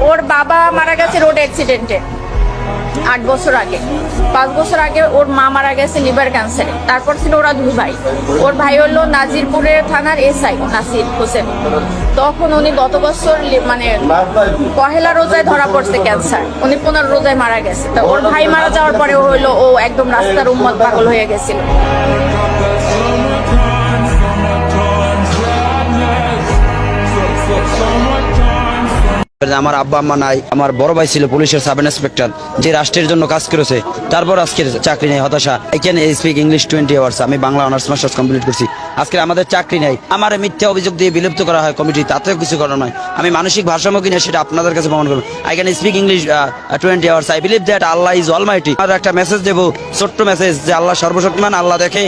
ওর বাবা মারা গেছে রোড অ্যাক্সিডেন্টে 8 বছর আগে। 5 বছর আগে ওর মা মারা গেছে লিভার ক্যান্সারে। তারপর ছিল ওরা 2 ভাই। ওর ভাই হলো নাজিরপুরের থানার এসআই নাসির হোসেন। তখন উনি গত বছর মানে পহেলা রোজায় ধরা পড়ছে ক্যান্সার। উনি 15 রোজায় মারা গেছে। তো ওর ভাই মারা যাওয়ার পরে ও একদম রাস্তার উম্মত পাগল হয়ে গেছিল। আমার আব্বা আম্মা নাই, আমার বড় ভাই ছিল পুলিশের সাব ইন্সপেক্টর, যে রাষ্ট্রের জন্য কাজ করেছে, তারপর আজকের চাকরি নেই, হতাশা। I can speak English 20 hours. আমি বাংলা অনার্স মাস্টার্স কমপ্লিট করছি। আজকে আমাদের চাকরি নেই, আমার মিথ্যা অভিযোগ দিয়ে বিলুপ্ত করা হয় কমিটি, তাতেও কিছু করার নয়। আমি মানসিক ভারসাম্য কিনা সেটা আপনাদের কাছে প্রমাণ করবো। I can speak English 20 hours. I believe that আল্লাহ ইজ অলমাইটি। আর একটা মেসেজ দেবো, ছোট্ট মেসেজ, যে আল্লাহ সর্বশক্তিমান, আল্লাহ দেখে।